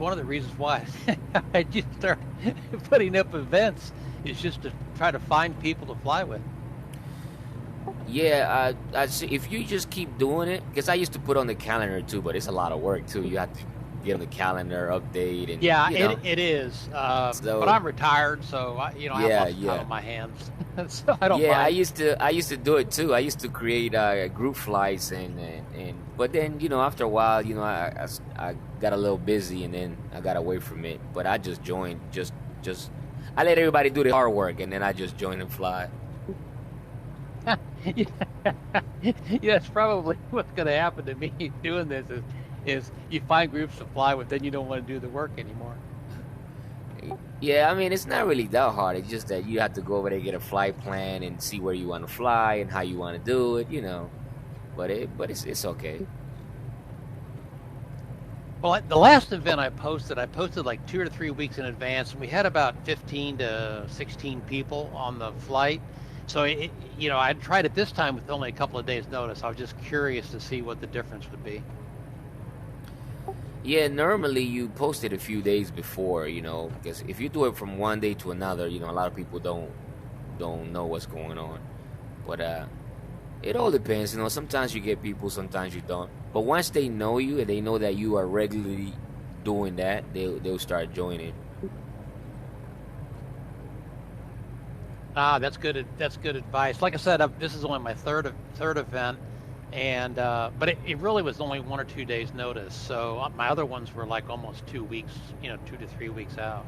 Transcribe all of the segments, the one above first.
one of the reasons why I just started putting up events is just to try to find people to fly with. Yeah, I see. If you just keep doing it, because I used to put on the calendar too, but it's a lot of work too. You have to get on the calendar, update, and Yeah, you know. it is. But So I'm retired, so I have yeah, lots of time yeah, on my hands, so I don't yeah. mind. I used to do it too. I used to create group flights, but then after a while, I got a little busy, and then I got away from it. But I just joined, just I let everybody do the hard work, and then I just join and fly. Yeah, that's probably what's going to happen to me doing this is you find groups to fly with, then you don't want to do the work anymore. Yeah, I mean, it's not really that hard. It's just that you have to go over there, get a flight plan, and see where you want to fly and how you want to do it. But it's okay. Well, the last event I posted like 2 or 3 weeks in advance, and we had about 15 to 16 people on the flight. So, I tried it this time with only a couple of days' notice. I was just curious to see what the difference would be. Yeah, normally you post it a few days before, because if you do it from one day to another, a lot of people don't know what's going on. But it all depends. Sometimes you get people, sometimes you don't. But once they know you and they know that you are regularly doing that, they'll start joining. Ah, that's good. That's good advice. Like I said, this is only my third event, and but it really was only 1 or 2 days notice. So my other ones were like almost 2 weeks, 2 to 3 weeks out.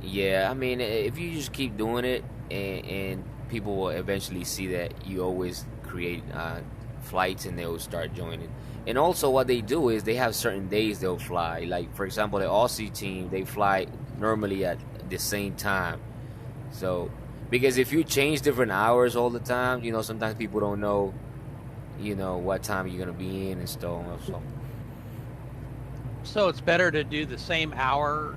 Yeah, I mean, if you just keep doing it, and people will eventually see that you always create flights, and they will start joining. And also, what they do is they have certain days they'll fly. Like, for example, the Aussie team, they fly normally at the same time. So, because if you change different hours all the time, sometimes people don't know, what time you're gonna be in and stuff. So it's better to do the same hour.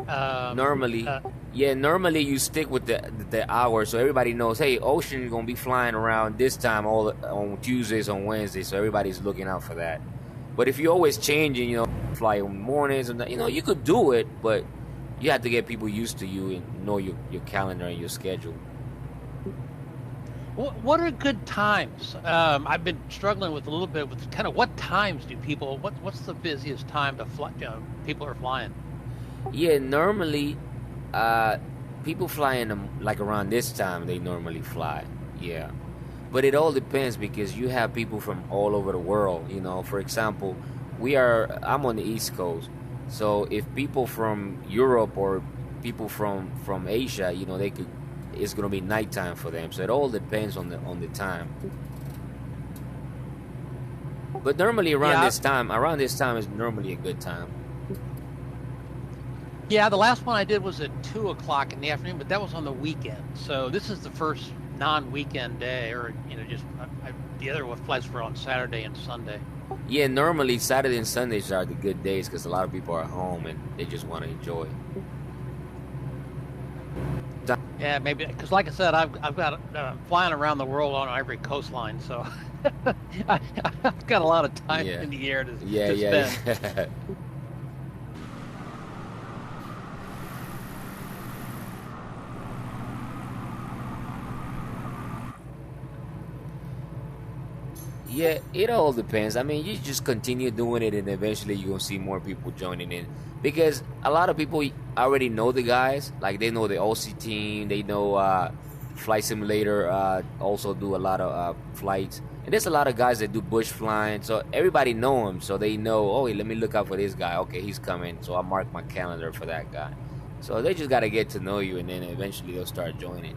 Normally, yeah, normally you stick with the hour, so everybody knows. Hey, Ocean is gonna be flying around this time on Tuesdays, on Wednesdays, so everybody's looking out for that. But if you're always changing, fly on mornings, and you could do it, but you have to get people used to you and know your calendar and your schedule. What are good times? I've been struggling with a little bit with kind of what times do people? What's the busiest time to fly? People are flying. Yeah, normally, people fly in them like around this time. They normally fly. Yeah, but it all depends because you have people from all over the world. For example, I'm on the East Coast, so if people from Europe or people from Asia, it's gonna be nighttime for them. So it all depends on the time. But normally Yeah, around this time is normally a good time. yeah. The last one I did was at 2 o'clock in the afternoon, but that was on the weekend. So this is the first non-weekend day, or just the other one flights were on Saturday and Sunday. Yeah, normally Saturday and Sundays are the good days because a lot of people are home and they just want to enjoy. Yeah, maybe because, like I said, I've got flying around the world on every coastline, so I've got a lot of time Yeah, in the air yeah, to yeah, spend. yeah. Yeah, it all depends. I mean, you just continue doing it, and eventually you're gonna see more people joining in. Because a lot of people already know the guys, like they know the OC team, they know Flight Simulator. Also do a lot of flights, and there's a lot of guys that do bush flying. So everybody know him, so they know. Oh, let me look out for this guy. Okay, he's coming, so I mark my calendar for that guy. So they just gotta get to know you, and then eventually they'll start joining.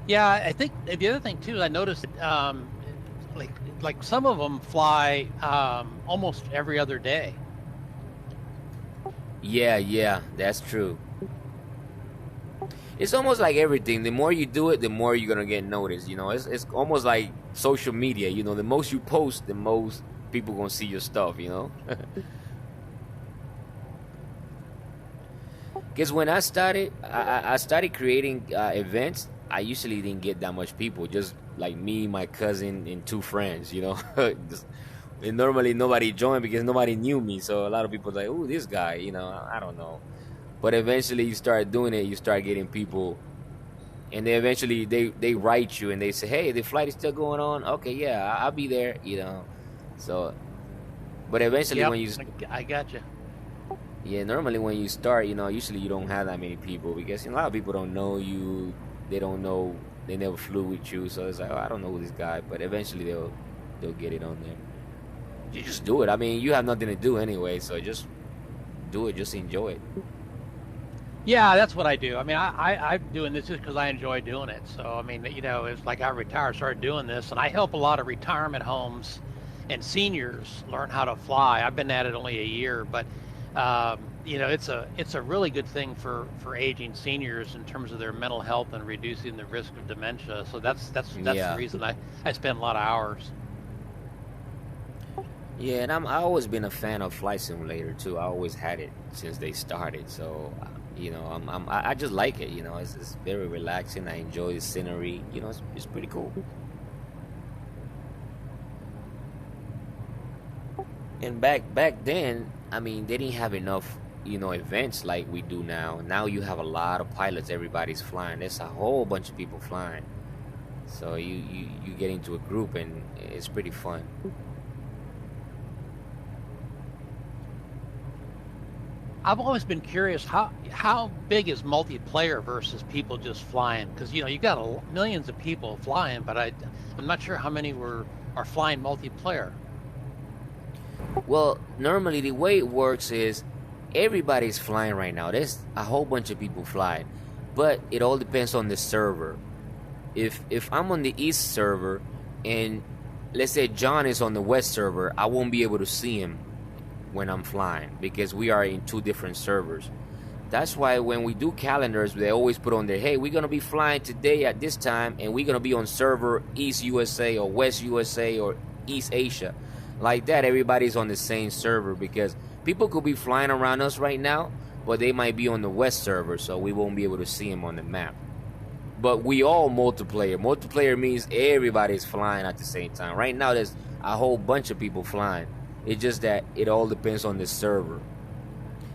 Yeah, I think the other thing too, I noticed like some of them fly almost every other day. Yeah, yeah, that's true. It's almost like everything. The more you do it, the more you're gonna get noticed. It's almost like social media. The most you post, the most people gonna see your stuff. Because when I started, I started creating events. I usually didn't get that much people. Just like me, my cousin, and two friends. Just And normally nobody joined because nobody knew me. So a lot of people like, "Oh, this guy," I don't know. But eventually you start doing it, you start getting people, and they eventually they write you and they say, "Hey, the flight is still going on. Okay, yeah, I'll be there." So, but eventually Yep, when you I got you. yeah, normally when you start, usually you don't have that many people because a lot of people don't know you. They don't know. They never flew with you, so it's like, oh, I don't know who this guy. But eventually they'll get it on there. You just do it. I mean, you have nothing to do anyway, so just do it. Just enjoy it. Yeah, that's what I do. I mean, I'm doing this just because I enjoy doing it. So, I mean, it's like I retired, started doing this, and I help a lot of retirement homes and seniors learn how to fly. I've been at it only a year, but it's a really good thing for aging seniors in terms of their mental health and reducing the risk of dementia. So that's the Yeah. reason I spend a lot of hours. Yeah, and I always been a fan of Flight Simulator too. I always had it since they started. So, I just like it. It's very relaxing. I enjoy the scenery. It's pretty cool. And back then, I mean, they didn't have enough, events like we do now. Now you have a lot of pilots. Everybody's flying. There's a whole bunch of people flying. So you get into a group and it's pretty fun. I've always been curious how big is multiplayer versus people just flying? Because you got millions of people flying, but I'm not sure how many are flying multiplayer. Well, normally the way it works is everybody's flying right now. There's a whole bunch of people flying, but it all depends on the server. If I'm on the east server and let's say John is on the west server, I won't be able to see him when I'm flying because we are in two different servers. That's why when we do calendars, they always put on there, hey, we're going to be flying today at this time and we're going to be on server East USA or West USA or East Asia. Like that, everybody's on the same server because people could be flying around us right now, but they might be on the West server, so we won't be able to see them on the map. But we all multiplayer. Multiplayer means everybody's flying at the same time. Right now, there's a whole bunch of people flying. It's just that it all depends on the server.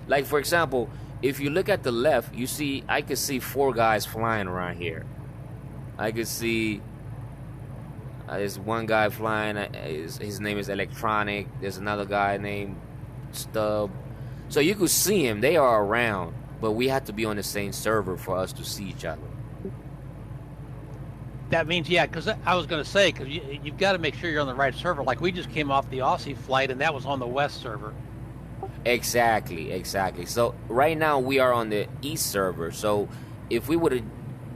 Like, for example, if you look at the left, I could see 4 guys flying around here. I could see there's one guy flying. His name is Electronic. There's another guy named Stub. So you could see him. They are around, but we have to be on the same server for us to see each other. That means, yeah, because I was going to say, because you've got to make sure you're on the right server. Like we just came off the Aussie flight, and that was on the West server. Exactly. So right now we are on the East server. So if we would have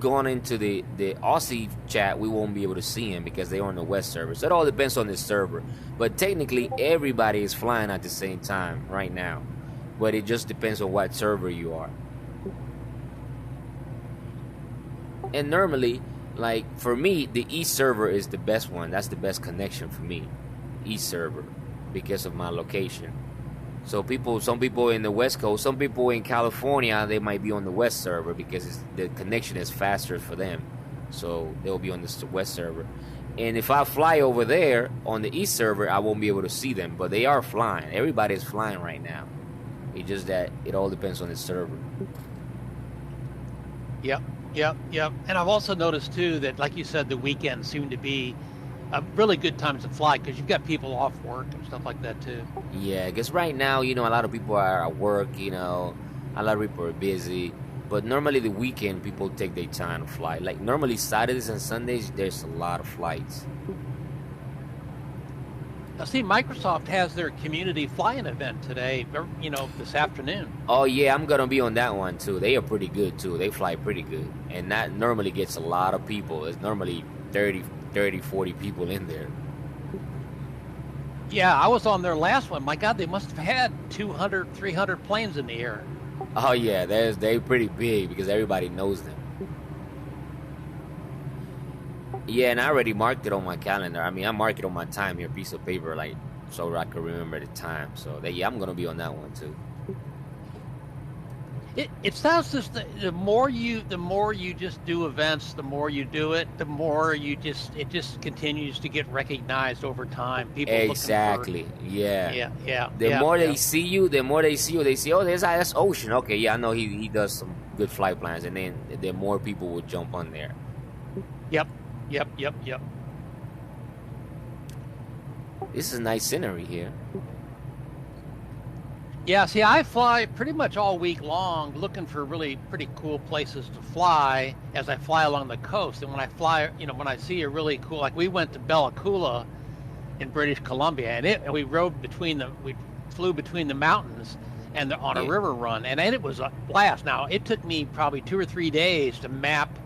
gone into the Aussie chat, we won't be able to see him because they're on the West server. So it all depends on the server. But technically, everybody is flying at the same time right now. But it just depends on what server you are. And normally, like for me, the East server is the best one. That's the best connection for me, East server, because of my location. So some people in the West Coast, some people in California, they might be on the West server because the connection is faster for them. So they'll be on the West server. And if I fly over there on the East server, I won't be able to see them. But they are flying. Everybody's flying right now. It's just that it all depends on the server. Yep. And I've also noticed too that, like you said, the weekends seem to be a really good times to fly because you've got people off work and stuff like that too. Yeah, because right now, a lot of people are at work, a lot of people are busy. But normally the weekend, people take their time to fly. Like normally Saturdays and Sundays, there's a lot of flights. Now, see, Microsoft has their community flying event today, this afternoon. Oh, yeah, I'm going to be on that one, too. They are pretty good, too. They fly pretty good. And that normally gets a lot of people. It's normally 30, 40 people in there. Yeah, I was on their last one. My God, they must have had 200, 300 planes in the air. Oh, yeah, they're pretty big because everybody knows them. Yeah, and I already marked it on my calendar. I mean, I mark it on my time here, piece of paper, like, so I can remember the time. So, I'm going to be on that one, too. It sounds just the more you just do events, the more you do it, the more it just continues to get recognized over time. People looking for Exactly. Yeah. The yeah, more yeah. they see you, the more they see you. They see, oh, that's Ocean. Okay, yeah, I know he does some good flight plans, and then more people will jump on there. Yep, yep, yep, yep. This is nice scenery here. Yeah, see, I fly pretty much all week long looking for really pretty cool places to fly as I fly along the coast. And when I fly, when I see a really cool, like we went to Bella Coola in British Columbia, and we flew between the mountains and on a Yeah. river run, and it was a blast. Now, it took me probably 2 or 3 days to map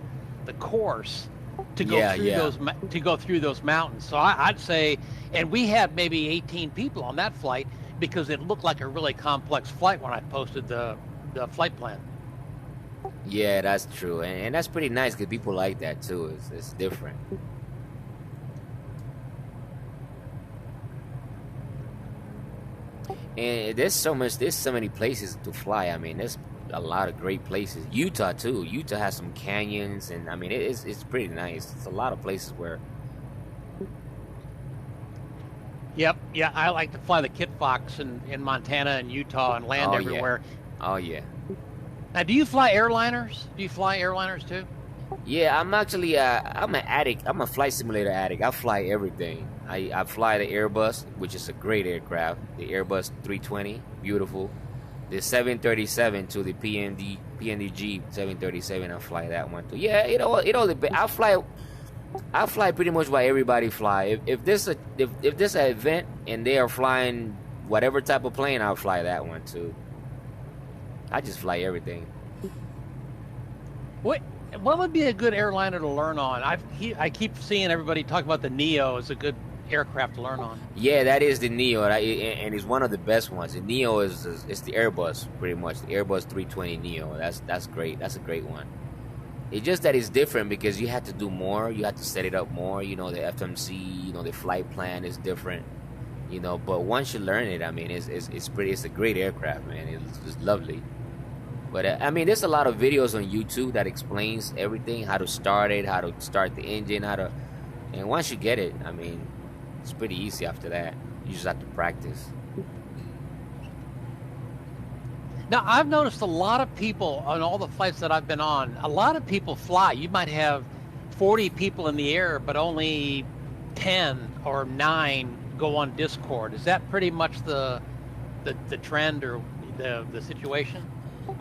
the course Yeah, yeah. to go through those mountains. So I'd say, and we had maybe 18 people on that flight because it looked like a really complex flight when I posted the flight plan. Yeah, that's true, and that's pretty nice because people like that too. It's different. And there's so many places to fly. I mean, there's a lot of great places. Utah too. Utah has some canyons, and I mean, it's pretty nice. It's a lot of places where. Yep, yeah, I like to fly the Kit Fox in Montana and Utah and land Oh yeah, everywhere. oh yeah, Now, do you fly airliners? Do you fly airliners too? yeah. I'm actually I'm an addict. I'm a flight simulator addict. I fly everything. I fly the Airbus, which is a great aircraft. The Airbus 320, beautiful. The 737 to the PNDG 737. I fly that one too. Yeah, it all depends. I fly pretty much what everybody fly. If there's an event and they are flying whatever type of plane, I'll fly that one too. I just fly everything. What what would be a good airliner to learn on? I keep seeing everybody talk about the Neo as a good aircraft to learn on. Yeah, that is the Neo, and it's one of the best ones. The Neo is the Airbus, pretty much the Airbus 320 Neo. That's great. That's a great one. It's just that it's different because you have to do more. You have to set it up more. The FMC, the flight plan is different. But once you learn it, I mean, it's pretty. It's a great aircraft, man. It's lovely. But I mean, there's a lot of videos on YouTube that explains everything, how to start it, how to start the engine, and once you get it, I mean, it's pretty easy after that. You just have to practice. Now, I've noticed a lot of people on all the flights that I've been on, a lot of people fly. You might have 40 people in the air, but only 10 or 9 go on Discord. Is that pretty much the trend or the situation?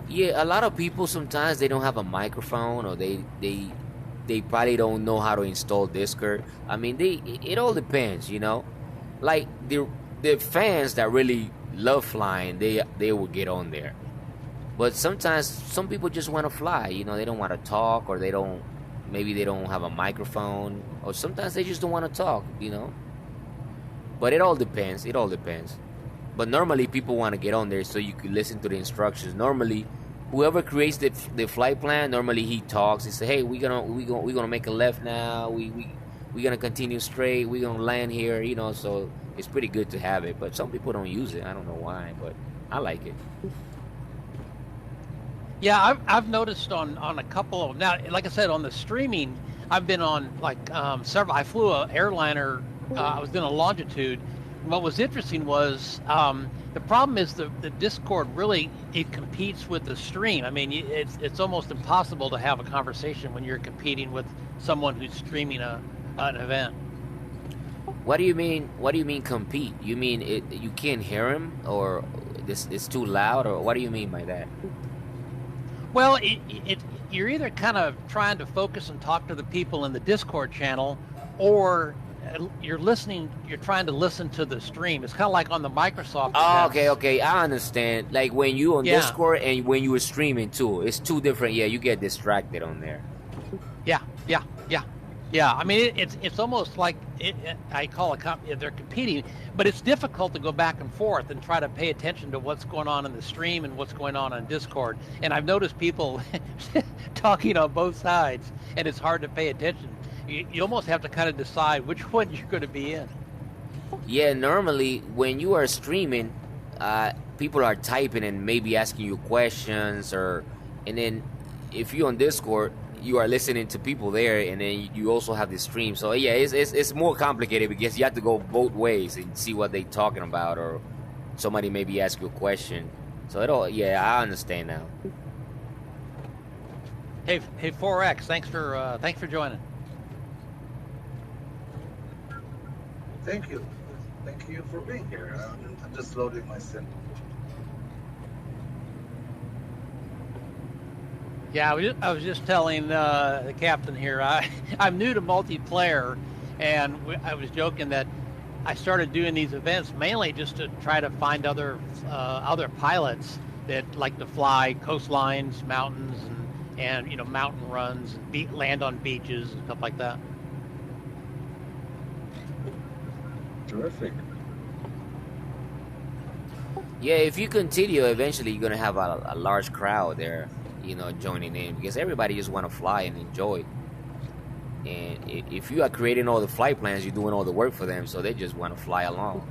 Yeah, a lot of people sometimes they don't have a microphone or they probably don't know how to install Discord. I mean, it all depends. Like the fans that really love flying, they will get on there. But sometimes some people just want to fly. They don't want to talk, or maybe they don't have a microphone, or sometimes they just don't want to talk. But it all depends. It all depends. But normally people want to get on there so you can listen to the instructions. Normally, whoever creates the flight plan, normally he talks. He say, "Hey, we're gonna make a left now. We're gonna continue straight. We're gonna land here." So it's pretty good to have it. But some people don't use it. I don't know why, but I like it. Yeah, I've noticed on a couple of now, like I said, on the streaming, I've been on like several. I flew a airliner. I was doing a longitude. What was interesting was the problem is the Discord really it competes with the stream. I mean, it's almost impossible to have a conversation when you're competing with someone who's streaming an event. What do you mean? What do you mean compete? You mean you can't hear him, or it's too loud, or what do you mean by that? Well, you're either kind of trying to focus and talk to the people in the Discord channel, or you're trying to listen to the stream. It's kind of like on the Microsoft Oh, events. okay, I understand. Like when you on Yeah, Discord and when you were streaming too, it's two different. Yeah, you get distracted on there. yeah, yeah, yeah, yeah. I mean, it's almost like I call they're competing, but it's difficult to go back and forth and try to pay attention to what's going on in the stream and what's going on Discord. And I've noticed people talking on both sides, and it's hard to pay attention. You almost have to kind of decide which one you're going to be in. Yeah, normally when you are streaming, people are typing and maybe asking you questions, or and then if you're on Discord, you are listening to people there, and then you also have the stream. So yeah, it's more complicated because you have to go both ways and see what they talking about, or somebody maybe ask you a question. So it all, yeah, I understand now. Hey, 4X, thanks for joining. Thank you. Thank you for being here. I'm just loading my sim. Yeah, I was just telling the captain here. I'm new to multiplayer, and I was joking that I started doing these events mainly just to try to find other pilots that like to fly coastlines, mountains, and mountain runs, and land on beaches and stuff like that. Terrific. Yeah, if you continue, eventually you're gonna have a large crowd there, joining in, because everybody just want to fly and enjoy. And if you are creating all the flight plans, you're doing all the work for them, so they just want to fly along.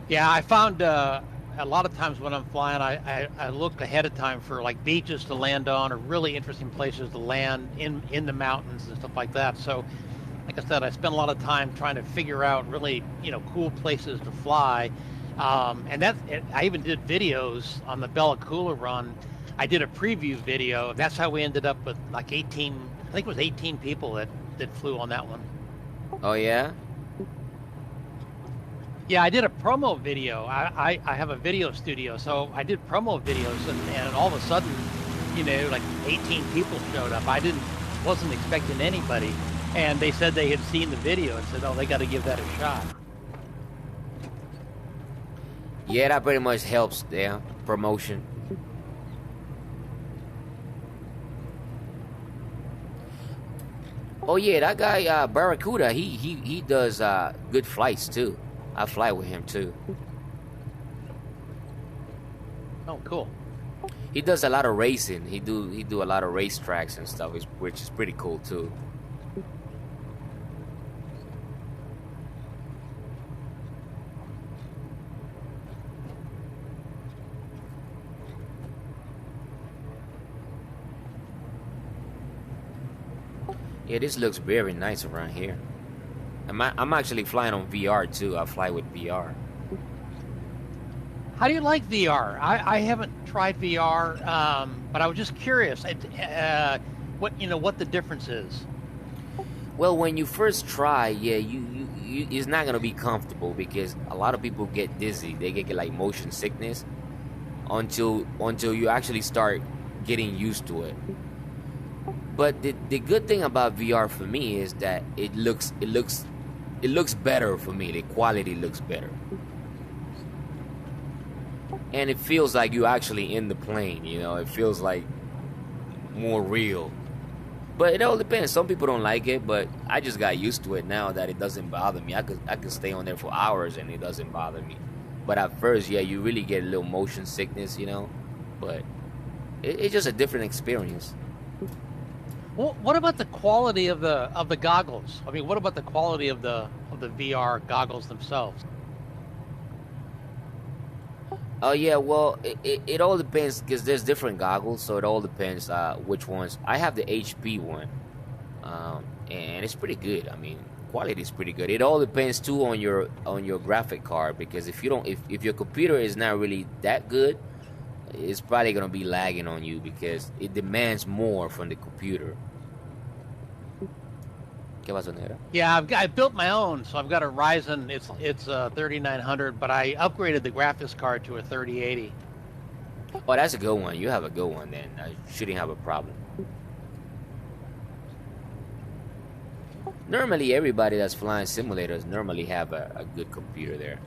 Yeah, I found a lot of times when I'm flying, I look ahead of time for like beaches to land on, or really interesting places to land in the mountains and stuff like that. So, like I said, I spend a lot of time trying to figure out really cool places to fly. And I even did videos on the Bella Coola run. I did a preview video. That's how we ended up with like 18, I think it was 18 people that flew on that one. Oh yeah? Yeah, I did a promo video. I have a video studio, so I did promo videos, and all of a sudden, like 18 people showed up. Wasn't expecting anybody, and they said they had seen the video and said, oh, they got to give that a shot. Yeah, that pretty much helps, promotion. Oh yeah, that guy Barracuda, he does good flights too. I fly with him too. Oh, cool. He does a lot of racing. He do a lot of race tracks and stuff, which is pretty cool too. Yeah, this looks very nice around here. I'm actually flying on VR too. I fly with VR. How do you like VR? I haven't tried VR, but I was just curious what the difference is. Well, when you first try, yeah, you it's not gonna be comfortable because a lot of people get dizzy. They get like motion sickness until you actually start getting used to it. But the good thing about VR for me is that it looks better for me. The quality looks better. And it feels like you're actually in the plane, it feels like more real. But it all depends. Some people don't like it, but I just got used to it now that it doesn't bother me. I could stay on there for hours and it doesn't bother me. But at first, yeah, you really get a little motion sickness, but it's just a different experience. Well, what about the quality of the goggles? I mean, what about the quality of the VR goggles themselves? Oh yeah, well, it all depends because there's different goggles, so it all depends which ones. I have the HP one, and it's pretty good. I mean, quality is pretty good. It all depends too on your graphic card, because if your computer is not really that good, it's probably gonna be lagging on you because it demands more from the computer. ¿Qué pasó, negra? Yeah, I built my own, so I've got a Ryzen. It's 3900, but I upgraded the graphics card to a 3080. Oh, that's a good one. You have a good one then. I shouldn't have a problem. Normally, everybody that's flying simulators normally have a good computer there.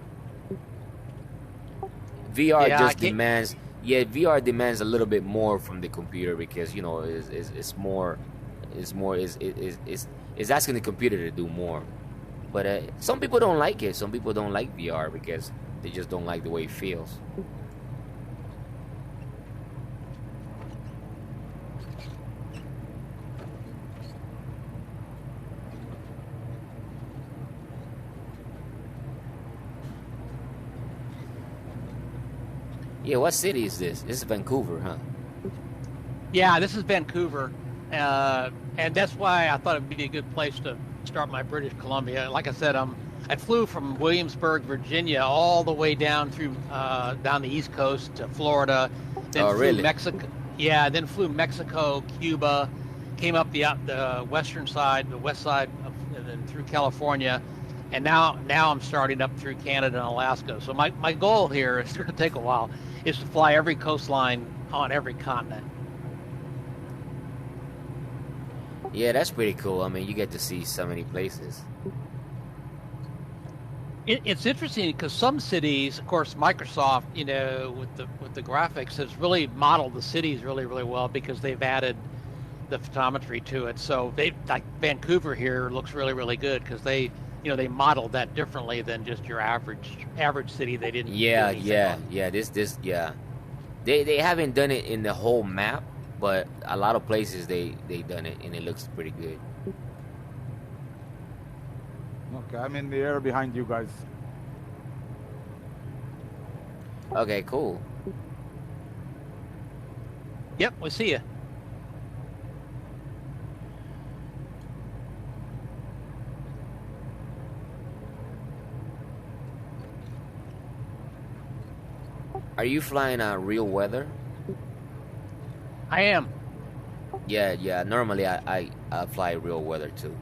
VR just demands. Yeah, VR demands a little bit more from the computer because it's asking the computer to do more. But some people don't like it. Some people don't like VR because they just don't like the way it feels. Yeah, what city is this? This is Vancouver, huh? Yeah, this is Vancouver, and that's why I thought it'd be a good place to start my British Columbia. Like I said, I flew from Williamsburg, Virginia, all the way down through down the East Coast to Florida, then Oh, flew really? Mexico. Yeah, then flew Mexico, Cuba, came up the western side, the west side, and then through California, and now I'm starting up through Canada and Alaska. So my goal here is going to take a while, is to fly every coastline on every continent. Yeah, that's pretty cool. I mean, you get to see so many places. It's interesting because some cities, of course, Microsoft, with the graphics, has really modeled the cities really, really well because they've added the photometry to it. So they like Vancouver here looks really, really good because they modeled that differently than just your average city. They didn't. Do Yeah, anything yeah, on. yeah. Yeah. They haven't done it in the whole map, but a lot of places they done it and it looks pretty good. Okay, I'm in the air behind you guys. Okay, cool. Yep, we see you. Are you flying real weather? I am. Yeah. Normally I fly real weather too.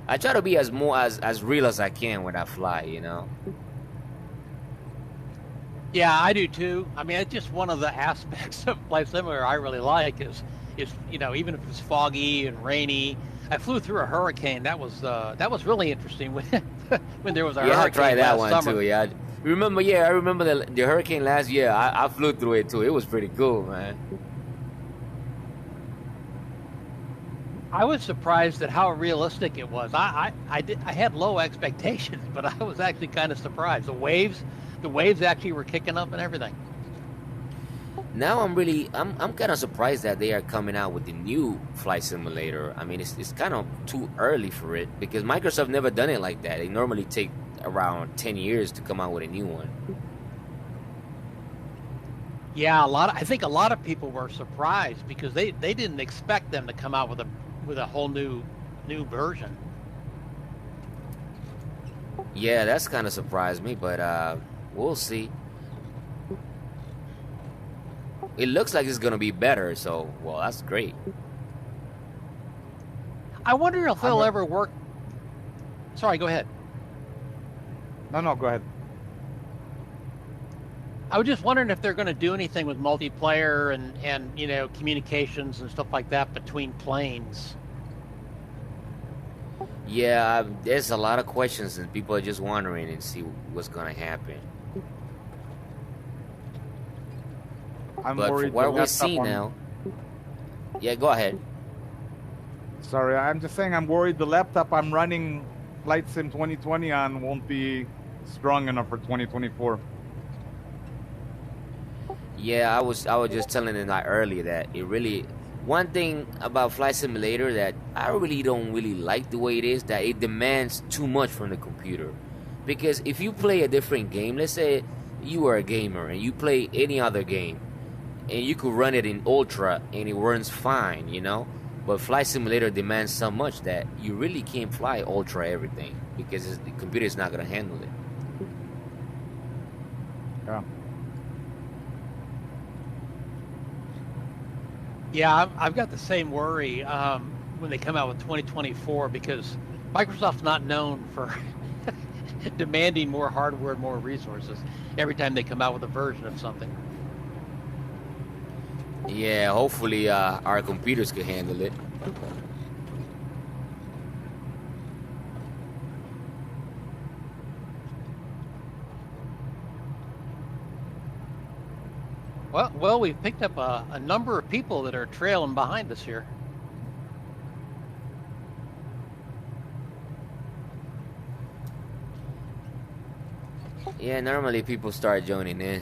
I try to be as real as I can when I fly, you know. Yeah, I do too. I mean, it's just one of the aspects of Flight Simulator I really like is even if it's foggy and rainy. I flew through a hurricane. That was really interesting when when there was a Yeah, I hurricane tried that last one summer. too. Yeah, I remember the hurricane last year. I flew through it too. It was pretty cool, man. I was surprised at how realistic it was. I had low expectations, but I was actually kind of surprised. The waves actually were kicking up and everything. Now I'm kind of surprised that they are coming out with the new flight simulator. I mean, it's kind of too early for it because Microsoft never done it like that. They normally take around 10 years to come out with a new one. Yeah, I think a lot of people were surprised because they didn't expect them to come out with a whole new version. Yeah, that's kind of surprised me, but we'll see. It looks like it's gonna be better, so well, that's great. I wonder if they'll ever work. Sorry, go ahead. No, go ahead. I was just wondering if they're going to do anything with multiplayer and communications and stuff like that between planes. Yeah, there's a lot of questions and people are just wondering and see what's gonna happen. I'm But worried. from what the we laptop see on- now, yeah, go ahead. Sorry, I'm just saying I'm worried the laptop I'm running Flight Sim 2020 on won't be strong enough for 2024. Yeah, I was just telling them that earlier that it really one thing about Flight Simulator that I really don't really like the way it is that it demands too much from the computer. Because if you play a different game, let's say you are a gamer and you play any other game and you could run it in ultra and it runs fine, you know? But Flight Simulator demands so much that you really can't fly ultra everything because the computer is not going to handle it. Yeah. Yeah, I've got the same worry when they come out with 2024 because Microsoft's not known for demanding more hardware and more resources every time they come out with a version of something. Yeah, hopefully our computers can handle it. Well, we've picked up a number of people that are trailing behind us here. Yeah, normally people start joining in.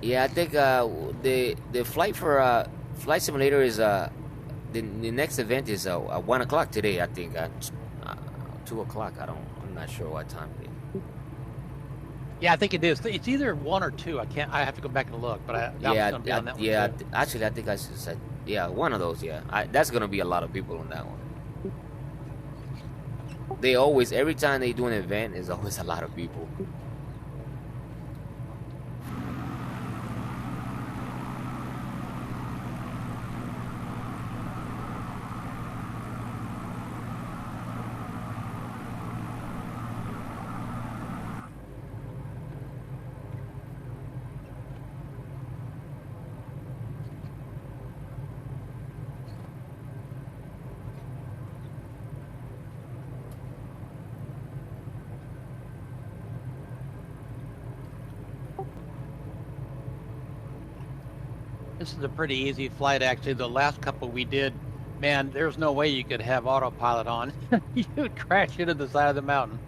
Yeah, I think the flight for flight simulator is the next event is at 1 o'clock today. I think at 2 o'clock. I'm not sure what time it is. Yeah, I think it is. It's either one or two. I can't. I have to go back and look. But I was Yeah, going to be on that one yeah. too. Actually, I think I should say yeah, one of those. Yeah, that's gonna be a lot of people on that one. They always every time they do an event, there's always a lot of people. This is a pretty easy flight, actually. The last couple we did, man, there's no way you could have autopilot on. You would crash into the side of the mountain.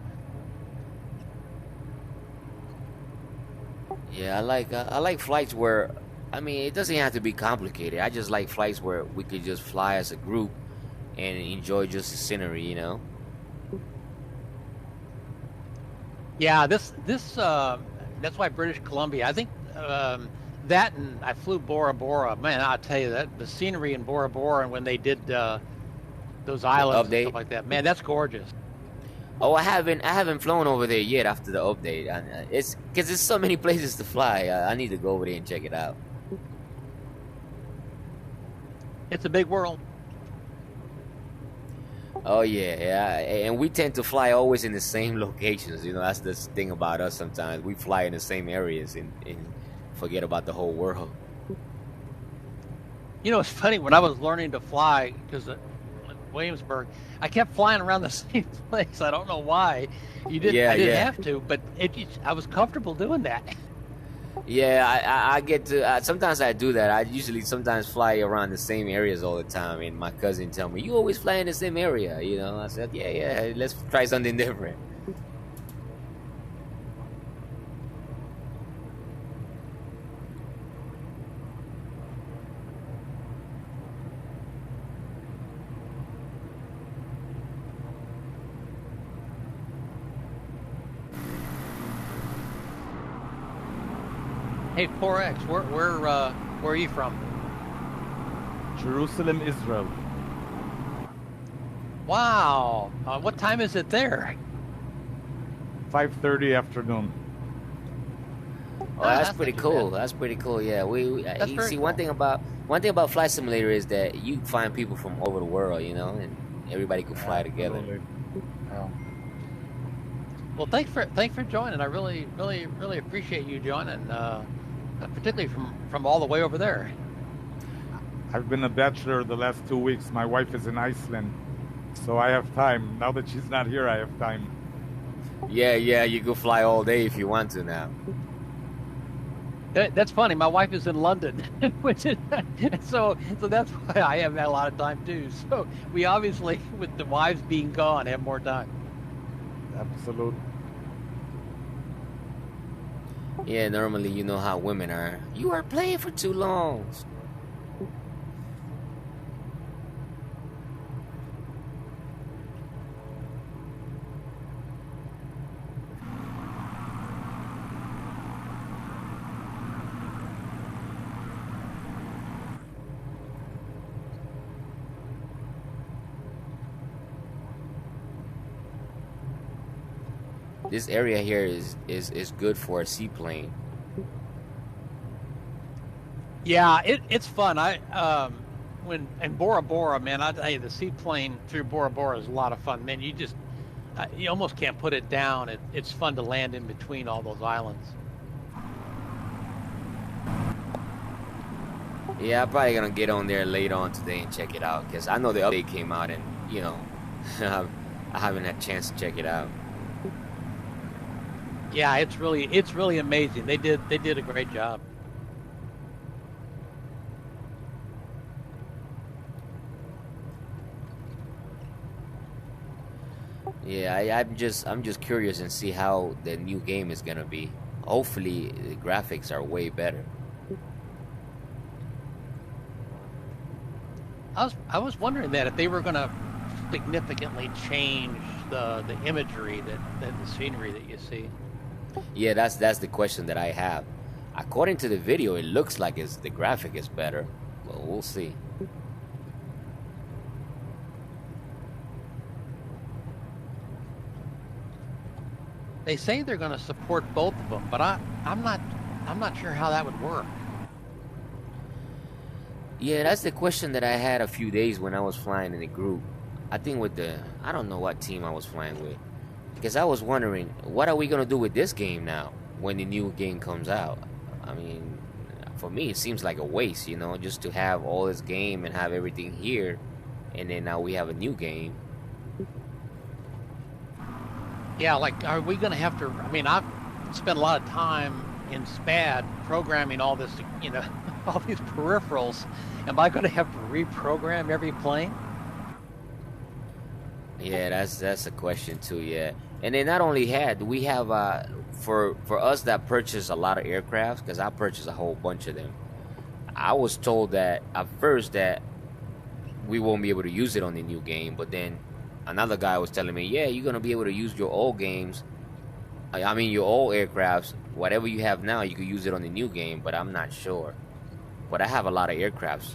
Yeah, I like flights where, I mean, it doesn't have to be complicated. I just like flights where we could just fly as a group and enjoy just the scenery, you know. Yeah, that's why British Columbia. I think that, and I flew Bora Bora. Man, I'll tell you that the scenery in Bora Bora and when they did those islands and stuff like that, man, that's gorgeous. Oh, I haven't flown over there yet after the update. It's because there's so many places to fly. I need to go over there and check it out. It's a big world. Oh yeah, and we tend to fly always in the same locations. You know, that's the thing about us. Sometimes we fly in the same areas and forget about the whole world. You know, it's funny when I was learning to fly because Williamsburg, I kept flying around the same place. I don't know why. I didn't have to, but I was comfortable doing that. Yeah, I get to. Sometimes I do that. I usually sometimes fly around the same areas all the time, and my cousin tell me, "You always fly in the same area." You know, I said, "Yeah, let's try something different." Hey, 4X, where are you from? Jerusalem, Israel. Wow. What time is it there? 5:30 afternoon. Oh, that's not pretty too cool. bad. That's pretty cool. Yeah, we That's you very see cool. one thing about Flight Simulator is that you find people from all over the world, you know, and everybody can fly together. Absolutely. Yeah. Well, thanks for joining. I really appreciate you joining, particularly from all the way over there. I've been a bachelor the last 2 weeks. My wife is in Iceland, so I have time. Now that she's not here, I have time. Yeah, you can fly all day if you want to now. That's funny. My wife is in London, which is so that's why I have had a lot of time too. So we obviously, with the wives being gone, have more time. Absolute. Yeah, normally you know how women are. You are playing for too long. This area here is good for a seaplane. Yeah, it's fun. When in Bora Bora, man, I tell you, the seaplane through Bora Bora is a lot of fun. Man, you almost can't put it down. It's fun to land in between all those islands. Yeah, I'm probably gonna get on there later on today and check it out because I know the update came out and you know I haven't had a chance to check it out. Yeah, it's really amazing. They did a great job. Yeah, I'm just curious and see how the new game is gonna be. Hopefully the graphics are way better. I was wondering that if they were going to significantly change the imagery that the scenery that you see. Yeah, that's the question that I have. According to the video, it looks like the graphic is better, but we'll see. They say they're going to support both of them, but I'm not sure how that would work. Yeah, that's the question that I had a few days when I was flying in the group. I think I don't know what team I was flying with. Because I was wondering, what are we going to do with this game now when the new game comes out? I mean, for me, it seems like a waste, just to have all this game and have everything here. And then now we have a new game. Yeah, like, are we going to have to? I mean, I've spent a lot of time in SPAD programming all this, all these peripherals. Am I going to have to reprogram every plane? Yeah, that's a question too. Yeah, and then not only we have for us that purchase a lot of aircrafts, because I purchased a whole bunch of them. I was told that at first that we won't be able to use it on the new game, but then another guy was telling me, yeah, you're gonna be able to use your old games. I mean, your old aircrafts, whatever you have now, you could use it on the new game, but I'm not sure. But I have a lot of aircrafts.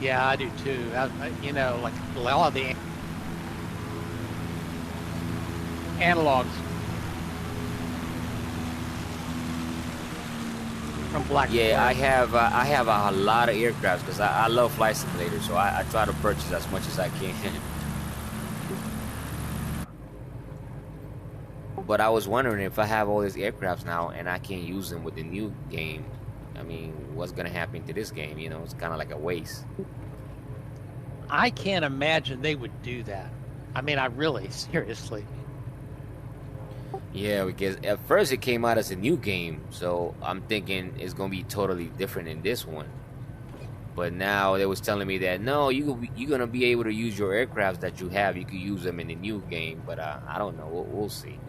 Yeah, I do too. Like a lot of the analogs from Black. Yeah, I have a lot of aircrafts because I love flight simulators, so I try to purchase as much as I can. But I was wondering, if I have all these aircrafts now and I can't use them with the new game, I mean, what's gonna happen to this game? It's kind of like a waste. I can't imagine they would do that. I mean, I really, seriously. Yeah, because at first it came out as a new game, so I'm thinking it's gonna be totally different in this one. But now they was telling me that no, you're gonna be able to use your aircrafts that you have. You could use them in the new game, but I don't know. We'll see.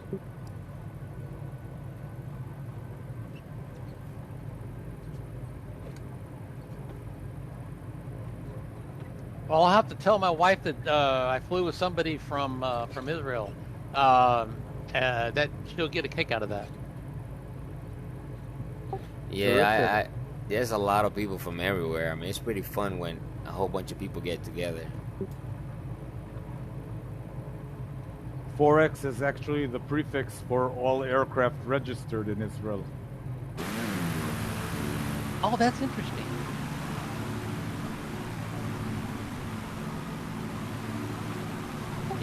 Well, I'll have to tell my wife that I flew with somebody from Israel. That she'll get a kick out of that. Yeah, there's a lot of people from everywhere. I mean, it's pretty fun when a whole bunch of people get together. 4X is actually the prefix for all aircraft registered in Israel. Oh, that's interesting.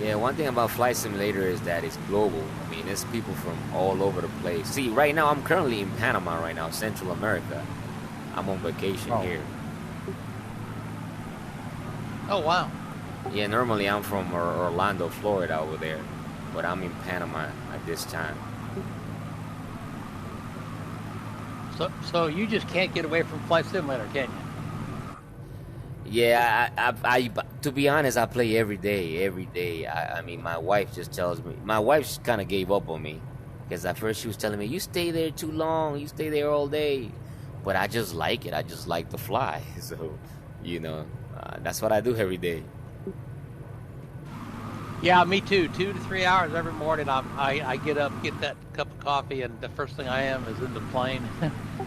Yeah, one thing about Flight Simulator is that it's global. I mean, there's people from all over the place. See, right now, I'm currently in Panama right now, Central America. I'm on vacation here. Oh, wow. Yeah, normally I'm from Orlando, Florida over there. But I'm in Panama at this time. So you just can't get away from Flight Simulator, can you? Yeah, I to be honest, I play every day. I mean, my wife just tells me. My wife kind of gave up on me because at first she was telling me, "You stay there too long. You stay there all day." But I just like it. I just like to fly. So, that's what I do every day. Yeah, me too. 2 to 3 hours every morning. I get up, get that cup of coffee, and the first thing I am is in the plane.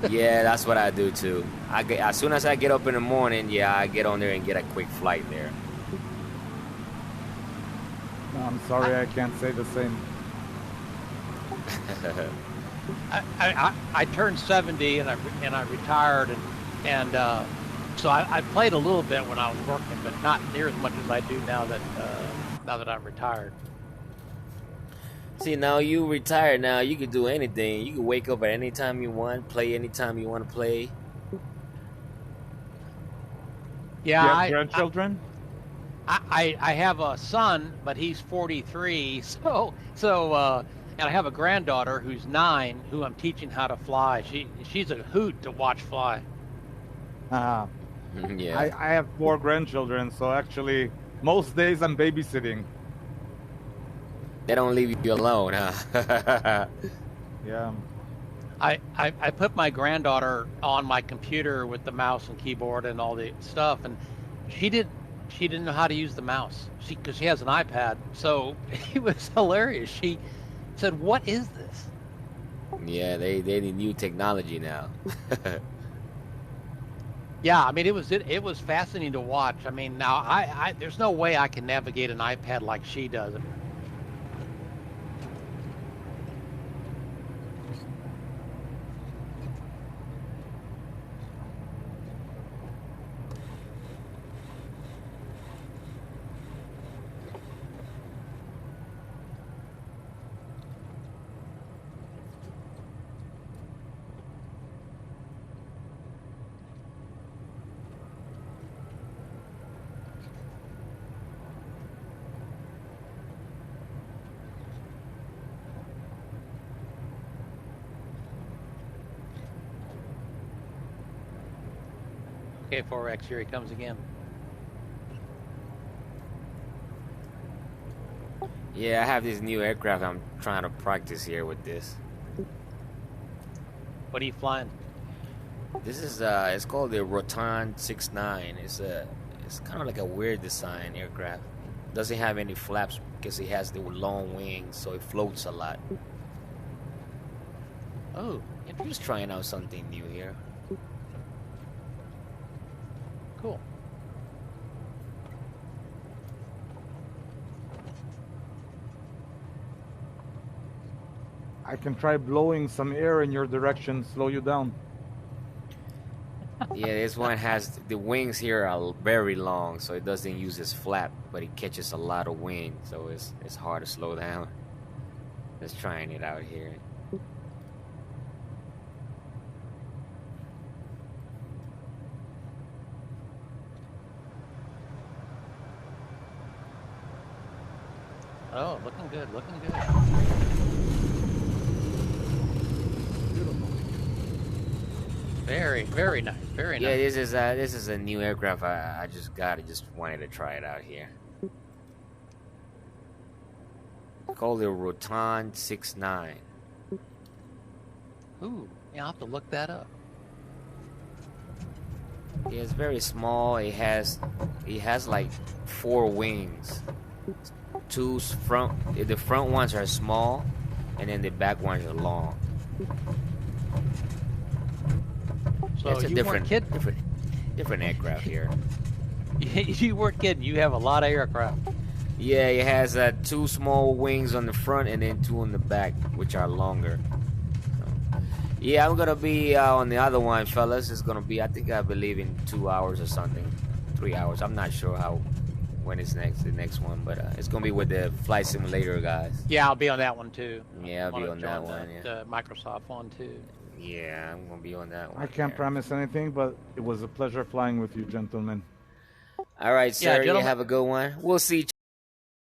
Yeah, that's what I do too. As soon as I get up in the morning, I get on there and get a quick flight there. No, I'm sorry, I can't say the same. I turned 70 and I retired and so I played a little bit when I was working, but not near as much as I do now that I'm retired. See, now you retired. Now you can do anything. You can wake up at any time you want, play anytime you want to play. Yeah, Do you have grandchildren? I have a son, but he's 43. So and I have a granddaughter who's 9, who I'm teaching how to fly. She's a hoot to watch fly. Yeah. I have 4 grandchildren, so actually most days I'm babysitting. They don't leave you alone, huh? Yeah. I put my granddaughter on my computer with the mouse and keyboard and all the stuff, and she didn't know how to use the mouse. Because she has an iPad, so it was hilarious. She said, "What is this?" Yeah, they need new technology now. Yeah, I mean it was fascinating to watch. I mean, now I there's no way I can navigate an iPad like she does. Okay, 4X, here he comes again. Yeah, I have this new aircraft. I'm trying to practice here with this. What are you flying? This is it's called the Rotan 69. It's kind of like a weird design aircraft. Doesn't have any flaps because it has the long wings, so it floats a lot. Oh, I'm just trying out something new here. cool. I can try blowing some air in your direction, slow you down. Yeah, this one has the wings here are very long, so it doesn't use its flap, but it catches a lot of wind, so it's hard to slow down. Just trying it out here. Oh, looking good, looking good. Beautiful. Very, very nice, very Yeah, nice. this is a new aircraft I just got. I just wanted to try it out here. Called the Rotan 69. Ooh, yeah, I'll have to look that up. Yeah, it's very small. It has like 4 wings. The front ones are small, and then the back ones are long. So It's a you weren't kidding. different aircraft here. You weren't kidding. You have a lot of aircraft. Yeah, it has 2 small wings on the front and then 2 on the back, which are longer. So, yeah, I'm gonna be on the other one, fellas. It's gonna be, I believe, in 2 hours or something, 3 hours. I'm not sure when it's the next one, but it's gonna be with the flight simulator guys. Yeah, I'll be on that one too. Yeah, I'll be Wanna on that join one. the Yeah, Microsoft one too. yeah, I'm gonna be on that one. I can't yeah. promise anything, but it was a pleasure flying with you, gentlemen. All right, Yeah, sir. You gentlemen. have a good one. We'll see.